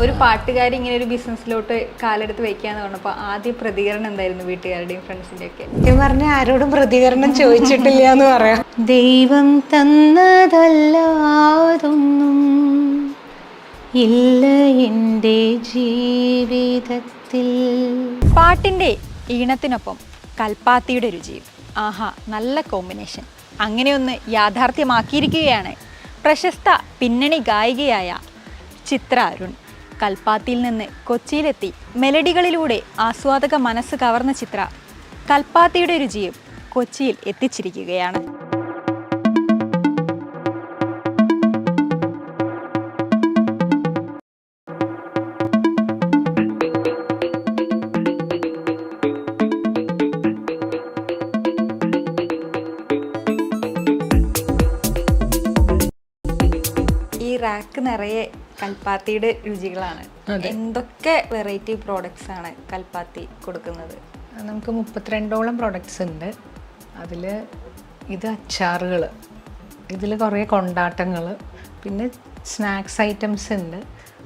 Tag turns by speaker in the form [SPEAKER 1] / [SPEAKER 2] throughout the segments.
[SPEAKER 1] ഒരു പാട്ടുകാരി ഇങ്ങനെ ഒരു ബിസിനസ്സിലോട്ട് കാലെടുത്ത് വെക്കാന്ന് പറഞ്ഞപ്പോൾ ആദ്യ പ്രതികരണം എന്തായിരുന്നു വീട്ടുകാരുടെയും ഫ്രണ്ട്സിന്റെ ഒക്കെ?
[SPEAKER 2] ഞാൻ പറഞ്ഞ ആരോടും പ്രതികരണം ചോദിച്ചിട്ടില്ല എന്ന് പറയാം. ദൈവം തന്നതല്ലാതൊന്നും ഇല്ല എൻ്റെ ജീവിതത്തിൽ.
[SPEAKER 1] പാട്ടിന്റെ ഈണത്തിനൊപ്പം കൽപ്പാത്തിയുടെ രുചിയും, ആഹാ നല്ല കോമ്പിനേഷൻ. അങ്ങനെയൊന്ന് യാഥാർത്ഥ്യമാക്കിയിരിക്കുകയാണ് പ്രശസ്ത പിന്നണി ഗായികയായ ചിത്ര അരുൺ. കൽപ്പാത്തിയിൽ നിന്ന് കൊച്ചിയിലെത്തി മെലഡികളിലൂടെ ആസ്വാദക മനസ്സ് കവർന്ന ചിത്ര കൽപ്പാത്തിയുടെ രുചിയും കൊച്ചിയിൽ എത്തിച്ചിരിക്കുകയാണ്. റാക്ക് നിറയെ കൽപ്പാത്തിയുടെ രുചികളാണ്. എന്തൊക്കെ വെറൈറ്റി പ്രോഡക്ട്സ് ആണ് കൽപ്പാത്തി കൊടുക്കുന്നത്?
[SPEAKER 2] നമുക്ക് 32ഓളം പ്രോഡക്ട്സ് ഉണ്ട്. അതിൽ ഇത് അച്ചാറുകൾ, ഇതിൽ കുറേ കൊണ്ടാട്ടങ്ങൾ, പിന്നെ സ്നാക്സ് ഐറ്റംസ് ഉണ്ട്,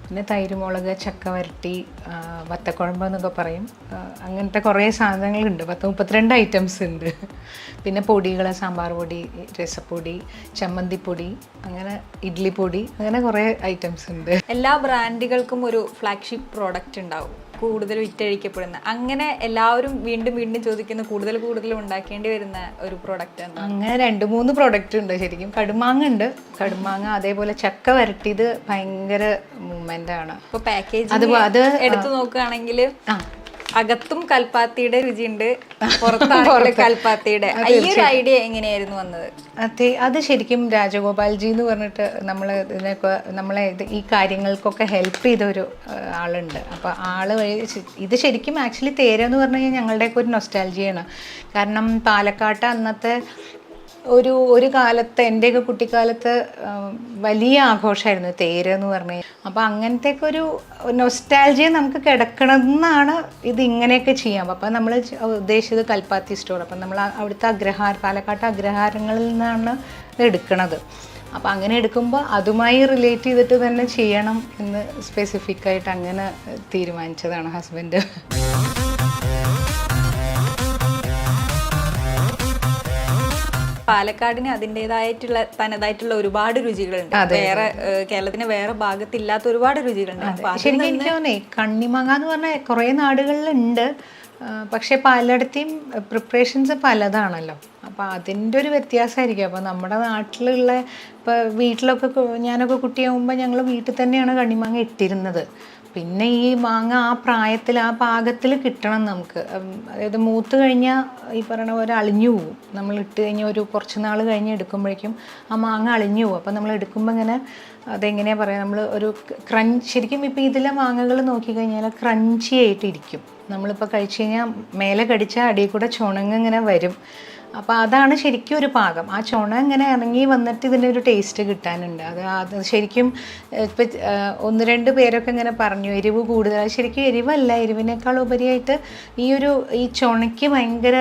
[SPEAKER 2] പിന്നെ തൈര് മുളക്, ചക്ക വരട്ടി, വത്തക്കുഴമ്പ് എന്നൊക്കെ പറയും, അങ്ങനത്തെ കുറേ സാധനങ്ങളുണ്ട്. 32 ഐറ്റംസ് ഉണ്ട്. പിന്നെ പൊടികൾ, സാമ്പാർ പൊടി, രസപ്പൊടി, ചമ്മന്തിപ്പൊടി, അങ്ങനെ ഇഡ്ലിപ്പൊടി, അങ്ങനെ കുറേ ഐറ്റംസ് ഉണ്ട്.
[SPEAKER 1] എല്ലാ ബ്രാൻഡുകൾക്കും ഒരു ഫ്ലാഗ്ഷിപ്പ് പ്രോഡക്റ്റ് ഉണ്ടാവും, കൂടുതൽ വിറ്റഴിക്കപ്പെടുന്ന. അങ്ങനെ എല്ലാവരും വീണ്ടും വീണ്ടും ചോദിക്കുന്ന, കൂടുതൽ ഉണ്ടാക്കേണ്ടി വരുന്ന ഒരു പ്രോഡക്റ്റ് ആണ്.
[SPEAKER 2] അങ്ങനെ 2-3 പ്രോഡക്റ്റ് ഉണ്ട് ശരിക്കും. കടുമാങ്ങ ഉണ്ട്, കടുമാങ്ങ, അതേപോലെ ചക്ക വരട്ടിയത് ഭയങ്കര മൂവ്മെന്റ് ആണ്.
[SPEAKER 1] ഇപ്പൊ പാക്കേജ് അത് എടുത്തു നോക്കുകയാണെങ്കിൽ അകത്തും കൽപ്പാത്തിയുടെ രുചിയുണ്ട്, പുറത്താണെങ്കിലും കൽപ്പാത്തിയുടെ. ഈ ഒരു ഐഡിയ എങ്ങനെയായിരുന്നു വന്നത്?
[SPEAKER 2] അതെ, അത് ശരിക്കും രാജഗോപാൽജി എന്ന് പറഞ്ഞിട്ട് നമ്മളെ ഈ കാര്യങ്ങൾക്കൊക്കെ ഹെൽപ്പ് ചെയ്ത ഒരു ആളുണ്ട്. അപ്പോൾ ആള് വഴി ഇത് ശരിക്കും ആക്ച്വലി തേരെന്ന് പറഞ്ഞു കഴിഞ്ഞാൽ ഞങ്ങളുടെയൊക്കെ ഒരു നൊസ്റ്റാൾജിയാണ്. കാരണം പാലക്കാട്ട് അന്നത്തെ ഒരു കാലത്ത്, എൻ്റെയൊക്കെ കുട്ടിക്കാലത്ത് വലിയ ആഘോഷമായിരുന്നു തേര് എന്ന് പറഞ്ഞു. അപ്പോൾ അങ്ങനത്തെയൊക്കെ ഒരു നൊസ്റ്റാൾജിയ നമുക്ക് കിടക്കണമെന്നാണ് ഇത് ഇങ്ങനെയൊക്കെ ചെയ്യാം. അപ്പോൾ നമ്മൾ ഉദ്ദേശിച്ചത് കൽപ്പാത്തി സ്റ്റോർ. അപ്പം നമ്മൾ അവിടുത്തെ പാലക്കാട്ട് അഗ്രഹാരങ്ങളിൽ നിന്നാണ് ഇത് എടുക്കണത്. അപ്പോൾ അങ്ങനെ എടുക്കുമ്പോൾ അതുമായി റിലേറ്റ് ചെയ്തിട്ട് തന്നെ ചെയ്യണം എന്ന് സ്പെസിഫിക്കായിട്ട് അങ്ങനെ തീരുമാനിച്ചതാണ് ഹസ്ബൻഡ്.
[SPEAKER 1] പാലക്കാടിന് തനതായിട്ടുള്ള ഒരുപാട് രുചികളുണ്ട്. വേറെ കേരളത്തിന് വേറെ ഭാഗത്തില്ലാത്ത ഒരുപാട് രുചികളുണ്ട്.
[SPEAKER 2] ശരിക്കും എനിക്ക് തോന്നേ കണ്ണിമാങ്ങ എന്ന് പറഞ്ഞാൽ കുറേ നാടുകളിലുണ്ട്, പക്ഷെ പലയിടത്തെയും പ്രിപ്പറേഷൻസ് പലതാണല്ലോ. അപ്പോൾ അതിൻ്റെ ഒരു വ്യത്യാസമായിരിക്കും. അപ്പോൾ നമ്മുടെ നാട്ടിലുള്ള, ഇപ്പോൾ വീട്ടിലൊക്കെ ഞാനൊക്കെ കുട്ടിയാകുമ്പോൾ ഞങ്ങൾ വീട്ടിൽ തന്നെയാണ് കണ്ണിമാങ്ങ ഇട്ടിരുന്നത്. പിന്നെ ഈ മാങ്ങ ആ പ്രായത്തിൽ ആ പാകത്തിൽ കിട്ടണം നമുക്ക്. അതായത് മൂത്ത് കഴിഞ്ഞാൽ ഈ പറയണ പോലെ അളിഞ്ഞു പോവും. നമ്മൾ ഇട്ട് കഴിഞ്ഞാൽ ഒരു കുറച്ച് നാൾ കഴിഞ്ഞ് എടുക്കുമ്പോഴേക്കും ആ മാങ്ങ അളിഞ്ഞു പോവും. അപ്പോൾ നമ്മൾ എടുക്കുമ്പോൾ ഇങ്ങനെ അതെങ്ങനെയാണ് പറയുക, നമ്മൾ ഒരു ശരിക്കും ഇപ്പോൾ ഇതിലെ മാങ്ങകൾ നോക്കിക്കഴിഞ്ഞാൽ ക്രഞ്ചി ആയിട്ടിരിക്കും. നമ്മളിപ്പോൾ കഴിച്ച് കഴിഞ്ഞാൽ മേലെ കടിച്ചാൽ അടിയിൽ കൂടെ ചുണങ്ങ് ഇങ്ങനെ വരും. അപ്പോൾ അതാണ് ശരിക്കും ഒരു പാകം. ആ ചുണ ഇങ്ങനെ ഇറങ്ങി വന്നിട്ട് ഇതിൻ്റെ ഒരു ടേസ്റ്റ് കിട്ടാനുണ്ട്. അത് ശരിക്കും ഇപ്പം 1-2 പേരൊക്കെ ഇങ്ങനെ പറഞ്ഞു എരിവ് കൂടുതൽ. ശരിക്കും എരിവല്ല, എരിവിനേക്കാൾ ഉപരിയായിട്ട് ഈ ചുണയ്ക്ക് ഭയങ്കര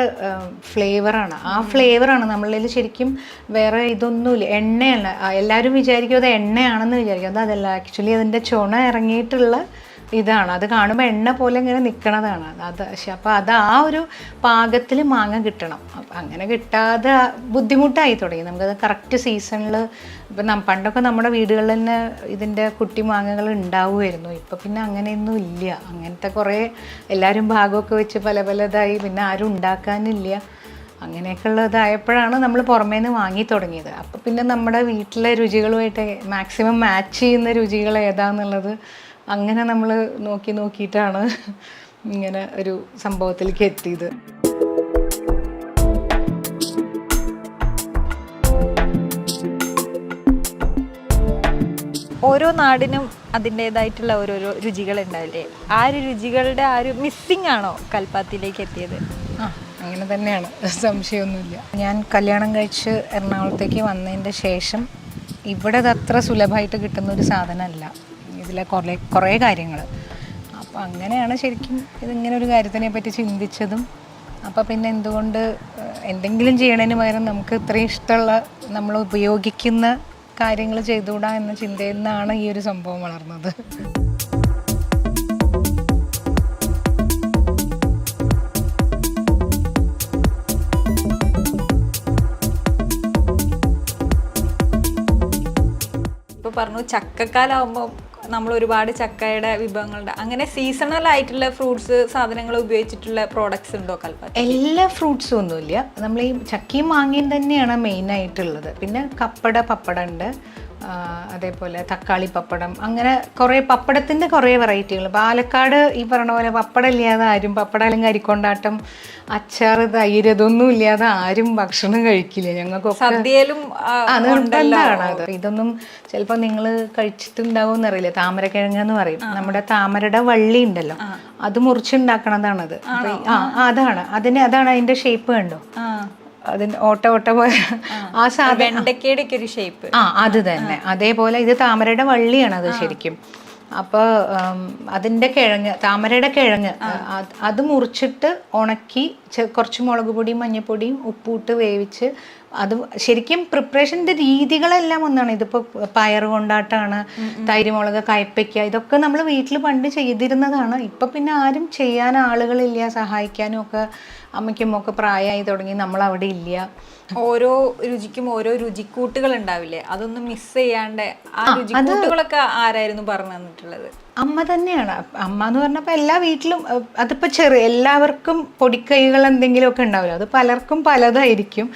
[SPEAKER 2] ഫ്ലേവറാണ്. ആ ഫ്ലേവറാണ് നമ്മളിൽ ശരിക്കും വേറെ ഇതൊന്നുമില്ല. എണ്ണയാണ്. എല്ലാവരും വിചാരിക്കും അത് എണ്ണയാണെന്ന് വിചാരിക്കും. അതല്ല, ആക്ച്വലി അതിൻ്റെ ചുണ ഇറങ്ങിയിട്ടുള്ള ഇതാണ്. അത് കാണുമ്പോൾ എണ്ണ പോലെ ഇങ്ങനെ നിൽക്കണതാണ് അത്. അപ്പോൾ അത് ആ ഒരു പാകത്തിൽ മാങ്ങ കിട്ടണം. അപ്പം അങ്ങനെ കിട്ടാതെ ബുദ്ധിമുട്ടായി തുടങ്ങി. നമുക്കത് കറക്റ്റ് സീസണിൽ, ഇപ്പം പണ്ടൊക്കെ നമ്മുടെ വീടുകളിൽ തന്നെ ഇതിൻ്റെ കുട്ടി മാങ്ങകൾ ഉണ്ടാവുമായിരുന്നു. ഇപ്പം പിന്നെ അങ്ങനെയൊന്നും ഇല്ല. അങ്ങനത്തെ കുറേ എല്ലാവരും ഭാഗമൊക്കെ വെച്ച് പലതായി, പിന്നെ ആരും ഉണ്ടാക്കാനില്ല. അങ്ങനെയൊക്കെ ഉള്ളതായപ്പോഴാണ് നമ്മൾ പുറമേന്ന് വാങ്ങി തുടങ്ങിയത്. അപ്പോൾ പിന്നെ നമ്മുടെ വീട്ടിലെ രുചികളുമായിട്ട് മാക്സിമം മാച്ച് ചെയ്യുന്ന രുചികൾ ഏതാണെന്നുള്ളത് അങ്ങനെ നമ്മൾ നോക്കിയിട്ടാണ് ഇങ്ങനെ ഒരു സംഭവത്തിലേക്ക് എത്തിയത്.
[SPEAKER 1] ഓരോ നാടിനും അതിൻ്റേതായിട്ടുള്ള ഓരോരോ രുചികളുണ്ടാവില്ലേ? ആ ഒരു രുചികളുടെ ആ ഒരു മിസ്സിംഗ് ആണോ കൽപ്പാത്തിയിലേക്ക് എത്തിയത്?
[SPEAKER 2] അങ്ങനെ തന്നെയാണ്, സംശയമൊന്നുമില്ല. ഞാൻ കല്യാണം കഴിച്ച് എറണാകുളത്തേക്ക് വന്നതിൻ്റെ ശേഷം ഇവിടെ അത് അത്ര സുലഭമായിട്ട് കിട്ടുന്ന ഒരു സാധനമല്ല. ഇതിലെ കുറേ കാര്യങ്ങൾ. അപ്പോൾ അങ്ങനെയാണ് ശരിക്കും ഇതിങ്ങനെ ഒരു കാര്യത്തിനെ പറ്റി ചിന്തിച്ചതും. അപ്പോൾ പിന്നെ എന്തുകൊണ്ട് എന്തെങ്കിലും ചെയ്യണതിന് പകരം നമുക്ക് ഇത്രയും ഇഷ്ടമുള്ള നമ്മൾ ഉപയോഗിക്കുന്ന കാര്യങ്ങൾ ചെയ്തുകൂടാ എന്ന ചിന്തയിൽ നിന്നാണ് ഈ ഒരു സംഭവം വളർന്നത്.
[SPEAKER 1] പറഞ്ഞു ചക്കക്കാലാവുമ്പോൾ നമ്മൾ ഒരുപാട് ചക്കയുടെ വിഭവങ്ങളുണ്ട്. അങ്ങനെ സീസണൽ ആയിട്ടുള്ള ഫ്രൂട്ട്സ് സാധനങ്ങൾ ഉപയോഗിച്ചിട്ടുള്ള പ്രോഡക്ട്സ് ഉണ്ടോ കൽപ്പാത്തി?
[SPEAKER 2] എല്ലാ ഫ്രൂട്ട്സും ഒന്നുമില്ല. നമ്മൾ ഈ ചക്കയും മാങ്ങയും തന്നെയാണ് മെയിനായിട്ടുള്ളത്. പിന്നെ പപ്പടം ഉണ്ട്, അതേപോലെ തക്കാളി പപ്പടം, അങ്ങനെ കുറേ പപ്പടത്തിൻ്റെ കുറേ വെറൈറ്റികൾ. പാലക്കാട് ഈ പറഞ്ഞ പോലെ പപ്പടം ഇല്ലാതെ ആരും, പപ്പടം അല്ലെങ്കിൽ അരിക്കൊണ്ടാട്ടം, അച്ചാർ, തൈര്, ഇതൊന്നും ഇല്ലാതെ ആരും ഭക്ഷണം കഴിക്കില്ല. ഞങ്ങൾക്കൊക്കെ
[SPEAKER 1] സദ്യയിലും
[SPEAKER 2] നിർബന്ധമാണ് അത്. ഇതൊന്നും ചിലപ്പോൾ നിങ്ങൾ കഴിച്ചിട്ടുണ്ടാവും എന്നറിയില്ല. താമരക്കിഴങ്ങ് എന്ന് പറയും. നമ്മുടെ താമരയുടെ വള്ളി ഉണ്ടല്ലോ, അത് മുറിച്ചുണ്ടാക്കണതാണത്. അതാണ് അതാണ് അതിന്റെ ഷേപ്പ് കണ്ടോ, അതിന് ഓട്ട പോലെ ആ സാധനം
[SPEAKER 1] വെണ്ടക്കയുടെ ഒരു ഷേപ്പ്.
[SPEAKER 2] അത് തന്നെ. അതേപോലെ ഇത് താമരയുടെ വള്ളിയാണ് അത് ശരിക്കും. അപ്പോൾ അതിൻ്റെ കിഴങ്ങ്, താമരയുടെ കിഴങ്ങ്, അത് മുറിച്ചിട്ട് ഉണക്കി കുറച്ച് മുളക് പൊടിയും മഞ്ഞൾപ്പൊടിയും ഉപ്പിട്ട് വേവിച്ച്, അത് ശരിക്കും പ്രിപ്പറേഷൻ്റെ രീതികളെല്ലാം ഒന്നാണ്. ഇതിപ്പോൾ പയർ കൊണ്ടാട്ടാണ്, തൈര് മുളക്, കയ്പ്പയ്ക്ക, ഇതൊക്കെ നമ്മൾ വീട്ടിൽ പണ്ട് ചെയ്തിരുന്നതാണ്. ഇപ്പം പിന്നെ ആരും ചെയ്യാൻ ആളുകളില്ല, സഹായിക്കാനും ഒക്കെ അമ്മയ്ക്കും ഒക്കെ പ്രായമായി തുടങ്ങി, നമ്മളവിടെ ഇല്ല.
[SPEAKER 1] ഓരോ രുചിക്കും ഓരോ രുചിക്കൂട്ടുകൾ ഉണ്ടാവില്ലേ, അതൊന്നും മിസ് ചെയ്യാണ്ട് ആ രുചിക്കൂട്ടുകളൊക്കെ ആരായിരുന്നു പറഞ്ഞു തന്നിട്ടുള്ളത്?
[SPEAKER 2] അമ്മ തന്നെയാണ്. അമ്മ എന്ന് പറഞ്ഞപ്പോൾ എല്ലാ വീട്ടിലും അതിപ്പോൾ എല്ലാവർക്കും പൊടിക്കൈകൾ എന്തെങ്കിലുമൊക്കെ ഉണ്ടാവില്ല, അത് പലർക്കും പലതായിരിക്കും.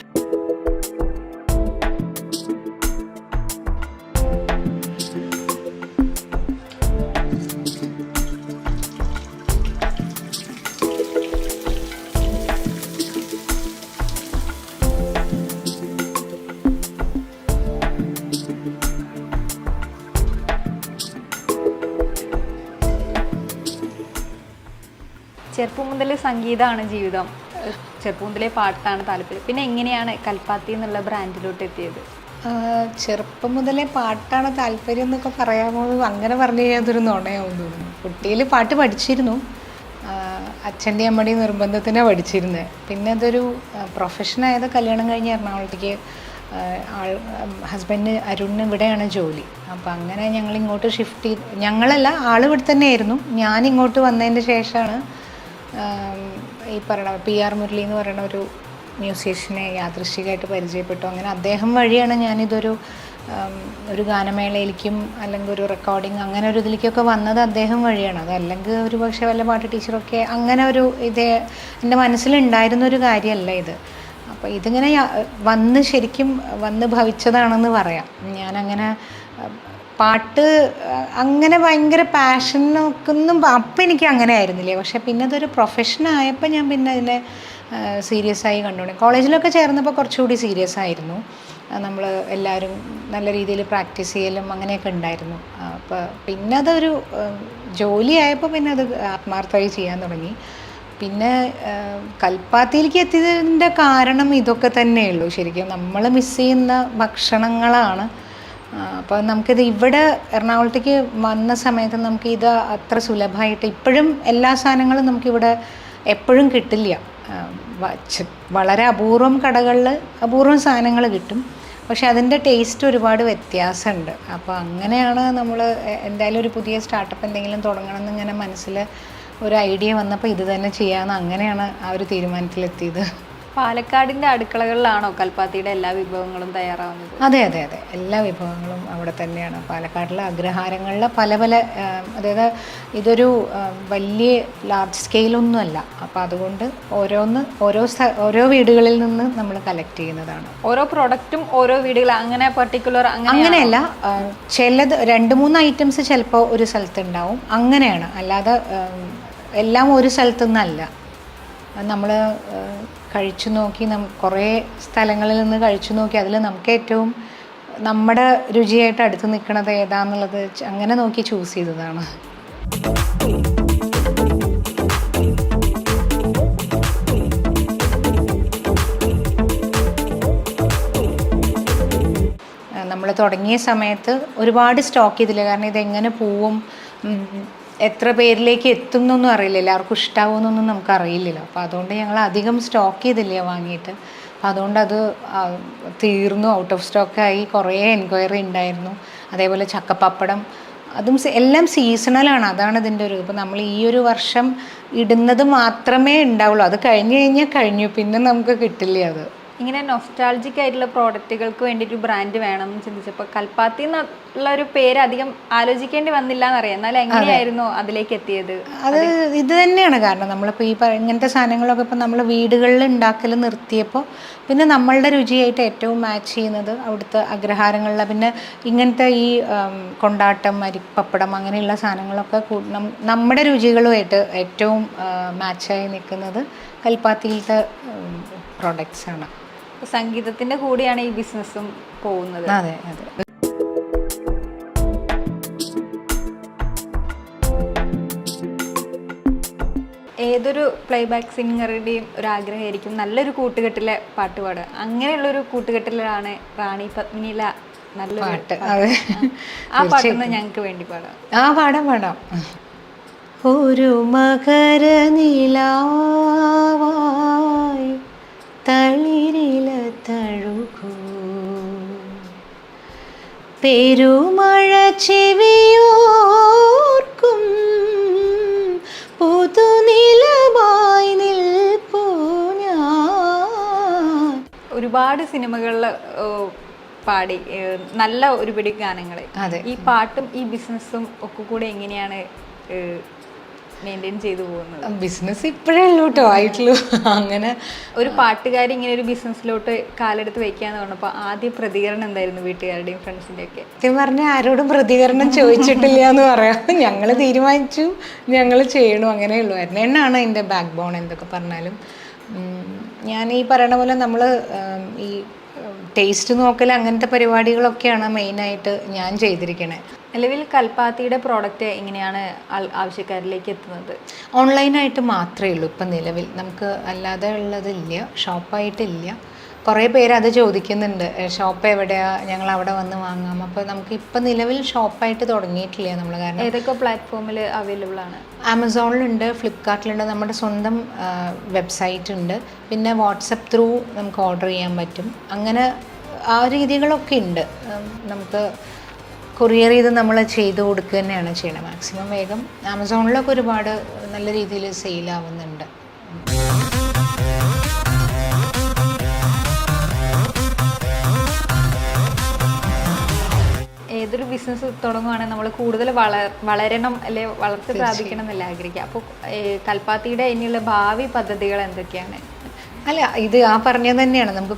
[SPEAKER 1] ചെറുപ്പം മുതലേ സംഗീതമാണ് ജീവിതം, ചെറുപ്പം മുതലേ പാട്ടാണ് താല്പര്യം. പിന്നെ എങ്ങനെയാണ് കൽപ്പാത്തി എന്നുള്ള ബ്രാൻഡിലോട്ട് എത്തിയത്?
[SPEAKER 2] ചെറുപ്പം മുതലേ പാട്ടാണ് താല്പര്യം എന്നൊക്കെ പറയാമോ? അങ്ങനെ പറഞ്ഞു കഴിഞ്ഞാൽ അതൊരു നുണയാവും തോന്നുന്നു. കുട്ടിയിൽ പാട്ട് പഠിച്ചിരുന്നു, അച്ഛൻ്റെ അമ്മയുടെയും നിർബന്ധത്തിനാണ് പഠിച്ചിരുന്നത്. പിന്നെ അതൊരു പ്രൊഫഷനായത് കല്യാണം കഴിഞ്ഞ് എറണാകുളത്തേക്ക് ഹസ്ബൻഡ് അരുണിന് ഇവിടെയാണ് ജോലി. അപ്പോൾ അങ്ങനെ ഞങ്ങൾ ഇങ്ങോട്ട് ഷിഫ്റ്റ് ചെയ്ത്, ഞങ്ങളല്ല, ആൾ ഇവിടെ തന്നെയായിരുന്നു. ഞാനിങ്ങോട്ട് വന്നതിൻ്റെ ശേഷമാണ് ഈ പറയണ PR മുരളി എന്ന് പറയുന്ന ഒരു മ്യൂസീഷ്യനെ യാദൃശ്ചികമായിട്ട് പരിചയപ്പെട്ടു. അങ്ങനെ അദ്ദേഹം വഴിയാണ് ഞാനിതൊരു ഗാനമേളയിലേക്കും അല്ലെങ്കിൽ ഒരു റെക്കോർഡിങ് അങ്ങനെ ഒരു ഇതിലേക്കൊക്കെ വന്നത് അദ്ദേഹം വഴിയാണ്. അതല്ലെങ്കിൽ ഒരു പക്ഷേ വല്ല പാട്ട് ടീച്ചറൊക്കെ അങ്ങനെ ഒരു ഇത് എൻ്റെ മനസ്സിലുണ്ടായിരുന്നൊരു കാര്യമല്ല ഇത്. അപ്പോൾ ഇതിങ്ങനെ ശരിക്കും വന്ന് ഭവിച്ചതാണെന്ന് പറയാം. ഞാനങ്ങനെ പാട്ട് അങ്ങനെ ഭയങ്കര പാഷനൊക്കൊന്നും അപ്പം എനിക്ക് അങ്ങനെ ആയിരുന്നില്ലേ. പക്ഷെ പിന്നെ അതൊരു പ്രൊഫഷനായപ്പോൾ ഞാൻ പിന്നെ അതിനെ സീരിയസ് ആയി കണ്ടുകൊണ്ട് കോളേജിലൊക്കെ ചേർന്നപ്പോൾ കുറച്ചുകൂടി സീരിയസ് ആയിരുന്നു. നമ്മൾ എല്ലാവരും നല്ല രീതിയിൽ പ്രാക്ടീസ് ചെയ്യലും അങ്ങനെയൊക്കെ ഉണ്ടായിരുന്നു. അപ്പോൾ പിന്നെ അതൊരു ജോലിയായപ്പോൾ പിന്നെ അത് ആത്മാർത്ഥമായി ചെയ്യാൻ തുടങ്ങി. പിന്നെ കൽപ്പാത്തിയിലേക്ക് എത്തിയതിൻ്റെ കാരണം ഇതൊക്കെ തന്നെയുള്ളൂ. ശരിക്കും നമ്മൾ മിസ് ചെയ്യുന്ന ഭക്ഷണങ്ങളാണ്. അപ്പോൾ നമുക്കിത് ഇവിടെ എറണാകുളത്തേക്ക് വന്ന സമയത്ത് നമുക്കിത് അത്ര സുലഭമായിട്ട് ഇപ്പോഴും എല്ലാ സാധനങ്ങളും നമുക്കിവിടെ എപ്പോഴും കിട്ടില്ല. വളരെ അപൂർവം കടകളിൽ അപൂർവം സാധനങ്ങൾ കിട്ടും, പക്ഷെ അതിൻ്റെ ടേസ്റ്റ് ഒരുപാട് വ്യത്യാസമുണ്ട്. അപ്പോൾ അങ്ങനെയാണ് നമ്മൾ എന്തായാലും ഒരു പുതിയ സ്റ്റാർട്ടപ്പ് എന്തെങ്കിലും തുടങ്ങണമെന്ന് ഇങ്ങനെ മനസ്സിൽ ഒരു ഐഡിയ വന്നപ്പോൾ ഇത് തന്നെ ചെയ്യാമെന്ന്, അങ്ങനെയാണ് ആ ഒരു തീരുമാനത്തിലെത്തിയത്.
[SPEAKER 1] പാലക്കാടിൻ്റെ അടുക്കളകളിലാണോ കൽപ്പാത്തിയുടെ എല്ലാ വിഭവങ്ങളും തയ്യാറാവുന്നത്?
[SPEAKER 2] അതെ അതെ അതെ, എല്ലാ വിഭവങ്ങളും അവിടെ തന്നെയാണ്. പാലക്കാടിലെ അഗ്രഹാരങ്ങളിലെ പല പല, അതായത് ഇതൊരു വലിയ ലാർജ് സ്കെയിലൊന്നുമല്ല. അപ്പോൾ അതുകൊണ്ട് ഓരോ വീടുകളിൽ നിന്ന് നമ്മൾ കളക്ട് ചെയ്യുന്നതാണ്.
[SPEAKER 1] ഓരോ പ്രൊഡക്റ്റും ഓരോ വീടുകൾ അങ്ങനെ പർട്ടിക്കുലർ
[SPEAKER 2] അങ്ങനെയല്ല. ചിലത് 2-3 ഐറ്റംസ് ചിലപ്പോൾ ഒരു സ്ഥലത്തുണ്ടാവും, അങ്ങനെയാണ്. അല്ലാതെ എല്ലാം ഒരു സ്ഥലത്തുനിന്നല്ല. നമ്മൾ കഴിച്ചു നോക്കി, കുറേ സ്ഥലങ്ങളിൽ നിന്ന് കഴിച്ചു നോക്കി അതിൽ നമുക്ക് ഏറ്റവും നമ്മുടെ രുചിയായിട്ട് അടുത്ത് നിൽക്കുന്നത് ഏതാന്നുള്ളത് അങ്ങനെ നോക്കി ചൂസ് ചെയ്തതാണ്. നമ്മൾ തുടങ്ങിയ സമയത്ത് ഒരുപാട് സ്റ്റോക്ക് ചെയ്തില്ല. കാരണം ഇതെങ്ങനെ പോവും, എത്ര പേരിലേക്ക് എത്തും എന്നൊന്നും അറിയില്ല, എല്ലാവർക്കും ഇഷ്ടാവുമെന്നൊന്നും നമുക്കറിയില്ലല്ലോ. അപ്പോൾ അതുകൊണ്ട് ഞങ്ങൾ അധികം സ്റ്റോക്ക് ചെയ്തില്ല വാങ്ങിയിട്ട്. അപ്പോൾ അതുകൊണ്ട് അത് തീർന്നു, ഔട്ട് ഓഫ് സ്റ്റോക്കായി. കുറേ എൻക്വയറി ഉണ്ടായിരുന്നു. അതേപോലെ ചക്കപ്പപ്പടം, അതും എല്ലാം സീസണലാണ്. അതാണ് ഇതിൻ്റെ ഒരു. ഇപ്പോൾ നമ്മൾ ഈ ഒരു വർഷം ഇടുന്നത് മാത്രമേ ഉണ്ടാവുള്ളൂ. അത് കഴിഞ്ഞ് കഴിഞ്ഞാൽ കഴിഞ്ഞു, പിന്നെ നമുക്ക് കിട്ടില്ല അത്.
[SPEAKER 1] ഇങ്ങനെ നൊസ്റ്റാൾജിക് ആയിട്ടുള്ള പ്രോഡക്റ്റുകൾക്ക് വേണ്ടിയിട്ട് ബ്രാൻഡ് വേണം എന്ന് ചിന്തിച്ചപ്പോൾ കൽപ്പാത്തി എന്നുള്ള ഒരു പേര് അധികം ആലോചിക്കേണ്ടി വന്നില്ല എന്നറിയാം. എന്നാൽ എങ്ങനെയായിരുന്നു അതിലേക്ക് എത്തിയത്?
[SPEAKER 2] അത് ഇത് തന്നെയാണ് കാരണം. നമ്മളിപ്പോൾ ഇങ്ങനത്തെ സാധനങ്ങളൊക്കെ ഇപ്പോൾ നമ്മൾ വീടുകളിൽ ഉണ്ടാക്കൽ നിർത്തിയപ്പോൾ പിന്നെ നമ്മളുടെ രുചിയായിട്ട് ഏറ്റവും മാച്ച് ചെയ്യുന്നത് അവിടുത്തെ അഗ്രഹാരങ്ങളിലെ, പിന്നെ ഇങ്ങനത്തെ ഈ കൊണ്ടാട്ടം, അരിപ്പപ്പടം അങ്ങനെയുള്ള സാധനങ്ങളൊക്കെ നമ്മുടെ രുചികളുമായിട്ട് ഏറ്റവും മാച്ചായി നിൽക്കുന്നത് കൽപ്പാത്തിയിലത്തെ പ്രോഡക്റ്റ്സാണ്.
[SPEAKER 1] സംഗീതത്തിൻ്റെ കൂടെയാണ് ഈ ബിസിനസ്സും പോകുന്നത്.
[SPEAKER 2] അതെ അതെ.
[SPEAKER 1] ഏതൊരു പ്ലേബാക്ക് സിംഗറുടെയും ഒരു ആഗ്രഹമായിരിക്കും നല്ലൊരു കൂട്ടുകെട്ടിലെ പാട്ട് പാടുക. അങ്ങനെയുള്ളൊരു കൂട്ടുകെട്ടിലാണ് റാണി പത്മിനിയിലെ നല്ലൊരു പാട്ട്. ആ പാട്ടൊന്ന് ഞങ്ങൾക്ക് വേണ്ടി പാടാം.
[SPEAKER 2] പാടാം. ഒരു മകര നിലാവായി തളിരില തഴുകൂ, പെരുമഴ ചെവിയോർക്കും പുതുനിലമായി നിൽപ്പൂ ഞാൻ.
[SPEAKER 1] ഒരുപാട് സിനിമകളിൽ പാടി നല്ല ഒരുപിടി ഗാനങ്ങൾ. ഈ പാട്ടും ഈ ബിസിനസ്സും ഒക്കെ കൂടെ എങ്ങനെയാണ് മെയിൻറ്റെയിൻ ചെയ്തു പോകുന്നത്?
[SPEAKER 2] ബിസിനസ് ഇപ്പോഴേ ഉള്ളൂ കേട്ടോ ആയിട്ടുള്ളൂ. അങ്ങനെ
[SPEAKER 1] ഒരു പാട്ടുകാരി ഇങ്ങനെ ഒരു ബിസിനസ്സിലോട്ട് കാലെടുത്ത് വയ്ക്കാന്ന് പറഞ്ഞപ്പോൾ ആദ്യ പ്രതികരണം എന്തായിരുന്നു വീട്ടുകാരുടെയും ഫ്രണ്ട്സിൻ്റെ ഒക്കെ?
[SPEAKER 2] സത്യം പറഞ്ഞാൽ ആരോടും പ്രതികരണം ചോദിച്ചിട്ടില്ല എന്ന് പറയാം. ഞങ്ങൾ തീരുമാനിച്ചു, ഞങ്ങൾ ചെയ്യണു, അങ്ങനെയുള്ളൂ. എന്നാണ് അതിൻ്റെ ബാക്ക് ബോൺ. എന്തൊക്കെ പറഞ്ഞാലും ഞാൻ ഈ പറയണ പോലെ നമ്മൾ ഈ ടേസ്റ്റ് നോക്കൽ അങ്ങനത്തെ പരിപാടികളൊക്കെയാണ് മെയിനായിട്ട് ഞാൻ ചെയ്തിരിക്കണേ.
[SPEAKER 1] നിലവിൽ കൽപ്പാത്തിയുടെ പ്രോഡക്റ്റ് എങ്ങനെയാണ് ആവശ്യക്കാരിലേക്ക് എത്തുന്നത്?
[SPEAKER 2] ഓൺലൈനായിട്ട് മാത്രമേ ഉള്ളൂ ഇപ്പം നിലവിൽ. നമുക്ക് അല്ലാതെ ഉള്ളതില്ല, ഷോപ്പായിട്ടില്ല. കുറേ പേര് അത് ചോദിക്കുന്നുണ്ട്, ഷോപ്പ് എവിടെയാണ്, ഞങ്ങൾ അവിടെ വന്ന് വാങ്ങാം. അപ്പോൾ നമുക്ക് ഇപ്പം നിലവിൽ ഷോപ്പായിട്ട് തുടങ്ങിയിട്ടില്ല നമ്മൾ. കാരണം
[SPEAKER 1] ഏതൊക്കെ പ്ലാറ്റ്ഫോമിൽ അവൈലബിൾ ആണ്?
[SPEAKER 2] ആമസോണിലുണ്ട്, ഫ്ലിപ്കാർട്ടിലുണ്ട്, നമ്മുടെ സ്വന്തം വെബ്സൈറ്റ് ഉണ്ട്, പിന്നെ വാട്സപ്പ് ത്രൂ നമുക്ക് ഓർഡർ ചെയ്യാൻ പറ്റും. അങ്ങനെ ആ രീതികളൊക്കെ ഉണ്ട്. നമുക്ക് കൊറിയർ ചെയ്ത് നമ്മൾ ചെയ്ത് കൊടുക്കുക തന്നെയാണ് ചെയ്യണത്. മാക്സിമം വേഗം ആമസോണിലൊക്കെ ഒരുപാട് നല്ല രീതിയിൽ സെയിലാവുന്നുണ്ട്.
[SPEAKER 1] ഏതൊരു ബിസിനസ് തുടങ്ങുകയാണെങ്കിൽ നമ്മൾ കൂടുതൽ വളരണം അല്ലെ വളർത്തി പ്രാപിക്കണം എന്നല്ല ആഗ്രഹിക്കുക. അപ്പോൾ കൽപ്പാത്തിയുടെ ഇനിയുള്ള ഭാവി പദ്ധതികൾ എന്തൊക്കെയാണ്?
[SPEAKER 2] അല്ല, ഇത് ആ പറഞ്ഞത് തന്നെയാണ്. നമുക്ക്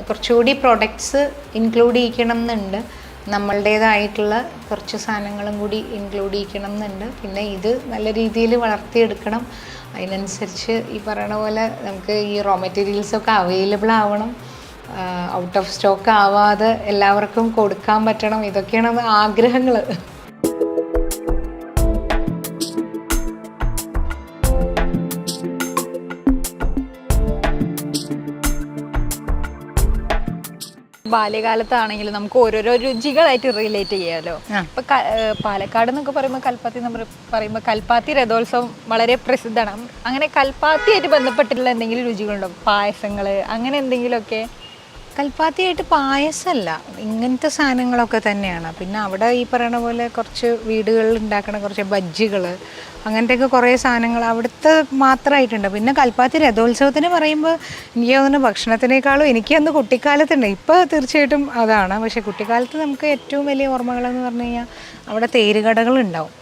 [SPEAKER 2] കുറച്ചുകൂടി പ്രൊഡക്ട്സ് ഇൻക്ലൂഡ് ചെയ്യിക്കണം എന്നുണ്ട്. നമ്മളുടേതായിട്ടുള്ള കുറച്ച് സാധനങ്ങളും കൂടി ഇൻക്ലൂഡ് ചെയ്യിക്കണം എന്നുണ്ട്. പിന്നെ ഇത് നല്ല രീതിയിൽ വളർത്തിയെടുക്കണം. അതിനനുസരിച്ച് ഈ പറയണ പോലെ നമുക്ക് ഈ റോ മെറ്റീരിയൽസൊക്കെ അവൈലബിൾ ആവണം. ഔട്ട് ഓഫ് സ്റ്റോക്ക് ആവാതെ എല്ലാവർക്കും കൊടുക്കാൻ പറ്റണം. ഇതൊക്കെയാണ് ആഗ്രഹങ്ങൾ.
[SPEAKER 1] ബാല്യകാലത്താണെങ്കിലും നമുക്ക് ഓരോരോ രുചികളായിട്ട് റിലേറ്റ് ചെയ്യാമല്ലോ. ഇപ്പൊ പാലക്കാട് എന്നൊക്കെ പറയുമ്പോൾ കൽപ്പാത്തി നമ്മൾ പറയുമ്പോൾ കൽപ്പാത്തി രഥോത്സവം വളരെ പ്രസിദ്ധമാണ്. അങ്ങനെ കൽപ്പാത്തിയായിട്ട് ബന്ധപ്പെട്ടിട്ടുള്ള എന്തെങ്കിലും രുചികളുണ്ടോ? പായസങ്ങൾ അങ്ങനെ എന്തെങ്കിലുമൊക്കെ?
[SPEAKER 2] കൽപ്പാത്തിയായിട്ട് പായസമല്ല, ഇങ്ങനത്തെ സാധനങ്ങളൊക്കെ തന്നെയാണ്. പിന്നെ അവിടെ ഈ പറയണ പോലെ കുറച്ച് വീടുകളിൽ ഉണ്ടാക്കണ കുറച്ച് ബജ്ജികൾ അങ്ങനത്തെയൊക്കെ കുറേ സാധനങ്ങൾ അവിടുത്തെ മാത്രമായിട്ടുണ്ട്. പിന്നെ കൽപ്പാത്തി രഥോത്സവത്തിന് പറയുമ്പോൾ എനിക്ക് തോന്നുന്നു ഭക്ഷണത്തിനേക്കാളും എനിക്ക് അന്ന് കുട്ടിക്കാലത്തുണ്ട്. ഇപ്പോൾ തീർച്ചയായിട്ടും അതാണ്. പക്ഷേ കുട്ടിക്കാലത്ത് നമുക്ക് ഏറ്റവും വലിയ ഓർമ്മകളെന്ന് പറഞ്ഞു കഴിഞ്ഞാൽ അവിടെ തേരുകടകളുണ്ടാവും.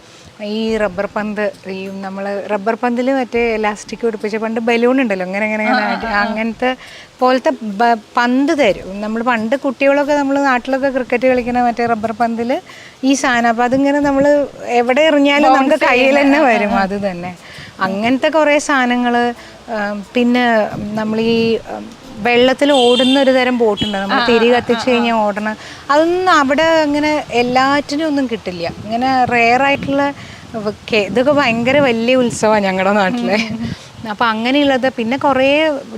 [SPEAKER 2] ഈ റബ്ബർ പന്ത്, ഈ നമ്മൾ റബ്ബർ പന്തിൽ മറ്റേ എലാസ്റ്റിക് പിടിപ്പിച്ച പണ്ട് ബലൂൺ ഉണ്ടല്ലോ, അങ്ങനത്തെ പോലത്തെ പന്ത് തരും. നമ്മൾ പണ്ട് കുട്ടികളൊക്കെ നമ്മൾ നാട്ടിലൊക്കെ ക്രിക്കറ്റ് കളിക്കുന്ന മറ്റേ റബ്ബർ പന്തിൽ ഈ സാധനം. അപ്പോൾ അതിങ്ങനെ നമ്മൾ എവിടെ എറിഞ്ഞാലും നമുക്ക് കയ്യിൽ തന്നെ വരും. അത് തന്നെ അങ്ങനത്തെ കുറേ സാധനങ്ങൾ. പിന്നെ നമ്മൾ ഈ വെള്ളത്തിൽ ഓടുന്ന ഒരു തരം ബോട്ടുണ്ട്, നമ്മൾ തിരി കത്തിച്ച് കഴിഞ്ഞാൽ ഓടണം. അതൊന്നും അവിടെ അങ്ങനെ എല്ലാറ്റിനും ഒന്നും കിട്ടില്ല. ഇങ്ങനെ റെയറായിട്ടുള്ള ഇതൊക്കെ ഭയങ്കര വലിയ ഉത്സവമാണ് ഞങ്ങളുടെ നാട്ടിലെ. അപ്പോൾ അങ്ങനെയുള്ളത്. പിന്നെ കുറേ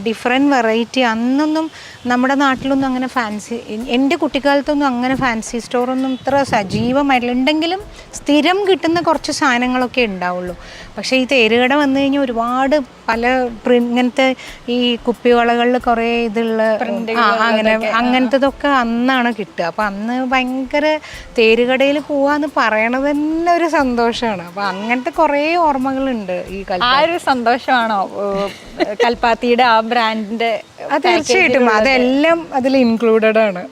[SPEAKER 2] ഡിഫറെൻറ്റ് വെറൈറ്റി. അന്നൊന്നും നമ്മുടെ നാട്ടിലൊന്നും അങ്ങനെ ഫാൻസി, എൻ്റെ കുട്ടിക്കാലത്തൊന്നും അങ്ങനെ ഫാൻസി സ്റ്റോറൊന്നും ഇത്ര സജീവമായിട്ടില്ല. ഉണ്ടെങ്കിലും സ്ഥിരം കിട്ടുന്ന കുറച്ച് സാധനങ്ങളൊക്കെ ഉണ്ടാവുള്ളൂ. പക്ഷേ ഈ തേരുകട വന്നു കഴിഞ്ഞാൽ ഒരുപാട് പല ഇങ്ങനത്തെ ഈ കുപ്പിവളകളിൽ കുറേ ഇതുള്ള അങ്ങനത്തതൊക്കെ അന്നാണ് കിട്ടുക. അപ്പം അന്ന് ഭയങ്കര തേരുകടയിൽ പോവാന്ന് പറയണത് തന്നെ ഒരു സന്തോഷമാണ്. അപ്പം അങ്ങനത്തെ കുറേ ഓർമ്മകളുണ്ട് ഈ
[SPEAKER 1] ആ ഒരു സന്തോഷമാണോ കൽപ്പാത്തിയുടെ ആ ബ്രാൻഡിന്റെ?
[SPEAKER 2] തീർച്ചയായിട്ടും അതെല്ലാം അതിൽ ഇൻക്ലൂഡഡ് ആണ്.